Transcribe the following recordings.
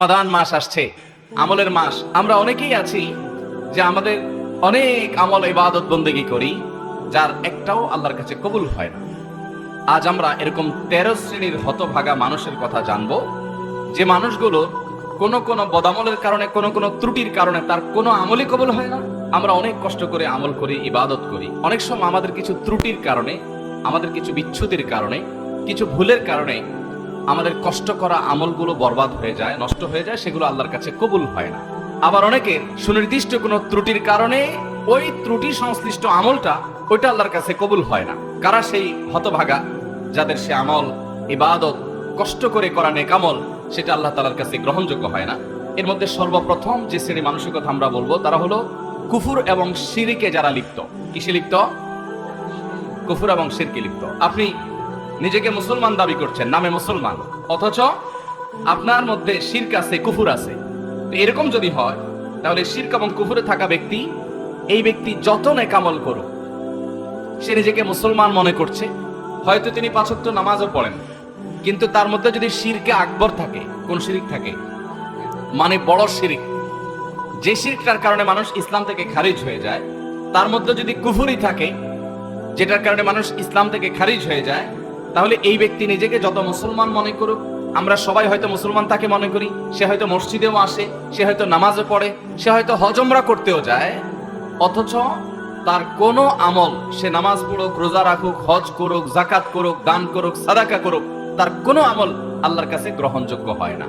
রমাদান মাস আসছে, আমলের মাস। আমরা অনেকেই আছি যে আমাদের অনেক আমল ইবাদত বন্দেগী করি, যার একটাও আল্লাহর কাছে কবুল হয় না। আজ আমরা এরকম 13 শ্রেণীর হতভাগা মানুষের কথা জানবো, যে মানুষগুলো কোন কোন বদামলের কারণে, কোন কোন ত্রুটির কারণে তার কোনো আমলই কবুল হয় না। আমরা অনেক কষ্ট করে আমল করি, ইবাদত করি, অনেক সময় আমাদের কিছু ত্রুটির কারণে, আমাদের কিছু বিচ্ছুতির কারণে, কিছু ভুলের কারণে আমাদের কষ্ট করা আমলগুলো বরবাদ হয়ে যায়, নষ্ট হয়ে যায়, সেগুলো আল্লাহর কাছে কবুল হয় না। আবার অনেকের সুনির্দিষ্ট কোনো ত্রুটির কারণে ওই ত্রুটি সংশ্লিষ্ট আমলটা ওইটা আল্লাহর কাছে কবুল হয় না। কারা সেই হতভাগা যাদের সে আমল, ইবাদত, কষ্ট করে করা নেক আমল, সেটা আল্লাহ তাআলার কাছে গ্রহণযোগ্য হয় না? এর মধ্যে সর্বপ্রথম যে শ্রেণী মানুষের কথা আমরা বলবো, তারা হলো কুফর এবং শিরকে যারা লিপ্ত। কিসে লিপ্ত? কুফর এবং শিরকে লিপ্ত। আপনি নিজেকে মুসলমান দাবি করছেন, নামে মুসলমান, অথচ আপনার মধ্যে শিরক আছে, কুফর আছে। তো এরকম যদি হয়, তাহলে শিরক এবং কুফরে থাকা ব্যক্তি, এই ব্যক্তি যত নেক আমল করুক, সে নিজেকে মুসলমান মনে করছে, হয়তো তিনি 5 ওয়াক্ত নামাজও পড়েন, কিন্তু তার মধ্যে যদি শিরকে আকবর থাকে, কোন শিরক থাকে, মানে বড় শিরক, যে শিরকটার কারণে মানুষ ইসলাম থেকে খারিজ হয়ে যায়, তার মধ্যে যদি কুফরি থাকে, যেটার কারণে মানুষ ইসলাম থেকে খারিজ হয়ে যায়, তাহলে এই ব্যক্তি নিজেকে যত মুসলমান মনে করুক, আমরা সবাই হয়তো মুসলমান তাকে মনে করি, সে হয়তো মসজিদেও আসে, সে হয়তো নামাজে পড়ে, সে হয়তো হজ উমরা করতেও যায়, অথচ তার কোনো আমল, সে নামাজ পড়ুক, রোজা রাখুক, হজ করুক, যাকাত করুক, দান করুক, সাদাকা করুক, তার কোনো আমল আল্লাহর কাছে গ্রহণযোগ্য হয় না।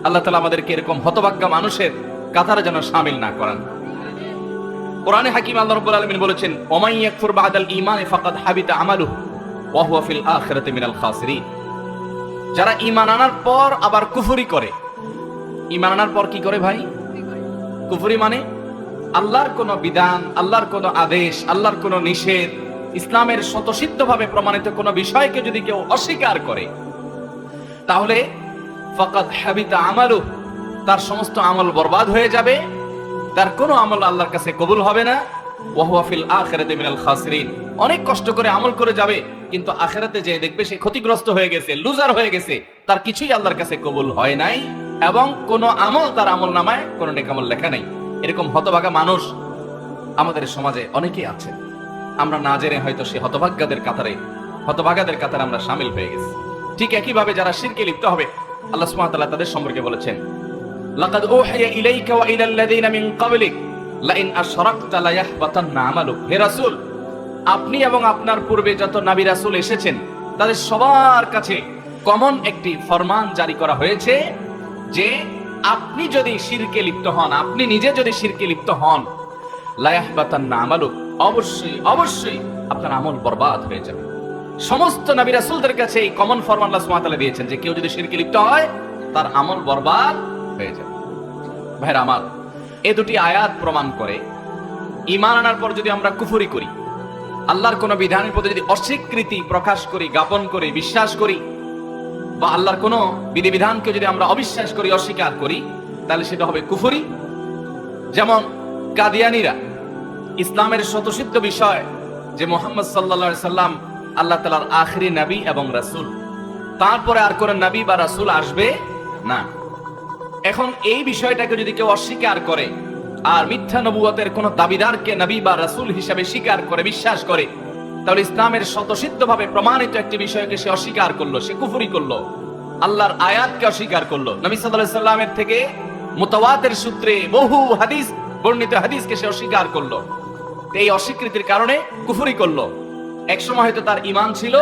আল্লাহ তাআলা আমাদেরকে এরকম হতভাগ্য মানুষের কাতারে যেন শামিল না করেন। কোরআনে হাকিম আল্লাহ রাব্বুল আলামিন বলেছেন, ওমাই ইয়াকফুর বাদাল ঈমানি ফাকাদ হাবিতা আমালুহু ওয়া হুয়া ফিল আখিরাতি মিনাল খাসিরিন। যারা ঈমান আনার পর আবার কুফরি করে, ঈমান আনার পর কি করে ভাই? কুফরি মানে আল্লাহর কোন বিধান, আল্লাহর কোন আদেশ, আল্লাহর কোন নিষেধ, ইসলামের স্বতঃসিদ্ধভাবে প্রমাণিত কোন বিষয়কে যদি কেউ অস্বীকার করে, তাহলে ফাকাদ হাবিতা আমালুহু, তার সমস্ত আমল বরবাদ হয়ে যাবে, তার কোনো আমল আল্লাহর কাছে কবুল হবে না। ওয়া হুয়া ফিল আখিরাতি মিনাল খাসিরিন। অনেক কষ্ট করে আমল করে যাবে, কিন্তু আখিরাতে যেয়ে দেখবে সে ক্ষতিগ্রস্ত হয়ে গেছে, লুজার হয়ে গেছে, তার কিছুই আল্লাহর কাছে কবুল হয় নাই, এবং কোনো আমল তার আমল নামায় কোনো নেক আমল লেখা নাই। এরকম হতভাগা মানুষ আমাদের সমাজে অনেকেই আছে। আমরা না জেনে হয়তো সে হতভাগ্যদের কাতারে, হতভাগাদের কাতারে আমরা শামিল হয়ে গেছি। ঠিক একইভাবে যারা শিরকে লিপ্ত হবে, আল্লাহ সুবহানাহু ওয়া তাআলা তাদের সম্পর্কে বলেছেন, লাকাদ উহিয়া ইলাইকা ওয়া ইলাল লাযিনা মিন ক্বাবলিক লাইন আশরাকতা লায়াহবাতান্না আমালুক। হে রাসূল, আপনি এবং আপনার পূর্বে যত নবী রাসূল এসেছেন, তাদের সবার কাছে কমন একটি ফরমান জারি করা হয়েছে যে আপনি যদি শিরকে লিপ্ত হন, আপনি নিজে যদি শিরকে লিপ্ত হন, লায়াহবাতান্না আমালুক, অবশ্যই অবশ্যই আপনার আমল বরবাদ হয়ে যাবে। সমস্ত নবী রাসূলদের কাছে এই কমন ফরমান আল্লাহ সুবহানাহু ওয়া তাআলা দিয়েছেন যে কেউ যদি শিরকে লিপ্ত হয়, তার আমল বরবাদ হয়ে যাবে। ভাইরা আমার, এই দুটি আয়াত প্রমাণ করে ঈমান আনার পর যদি আমরা কুফরি করি, আল্লাহর কোন বিধানের প্রতি যদি অস্বীকৃতি প্রকাশ করি, জ্ঞাপন করি, বিশ্বাস করি, বা আল্লাহর কোন বিধিবিধানকে যদি আমরা অবিশ্বাস করি, অস্বীকার করি, তাহলে সেটা হবে কুফরি। যেমন কাদিয়ানীরা ইসলামের স্বতঃসিদ্ধ বিষয় যে মুহাম্মদ সাল্লাল্লাহু আলাইহি সাল্লাম আল্লাহ তাআলার আখিরি নবী এবং রাসূল, তারপরে আর কোন নবী বা রাসূল আসবে না। এখন এই বিষয়টাকে যদি কেউ অস্বীকার করে আর মিথ্যা নবুয়তের কোন দাবিদারকে নবী বা রাসূল হিসেবে স্বীকার করে, বিশ্বাস করে, তাহলে ইসলামের স্বতঃসিদ্ধভাবে প্রমাণিত একটি বিষয়কে সে অস্বীকার করলো, সে কুফরি করলো, আল্লাহর আয়াতকে অস্বীকার করলো, নবী সাল্লাল্লাহু আলাইহি সাল্লামের থেকে মুতাওয়াতির সূত্রে বহু হাদিস, বর্ণিত হাদিসকে সে অস্বীকার করলো। এই অস্বীকৃতির কারণে কুফরি করলো। একসময় হয়তো তার ঈমান ছিল,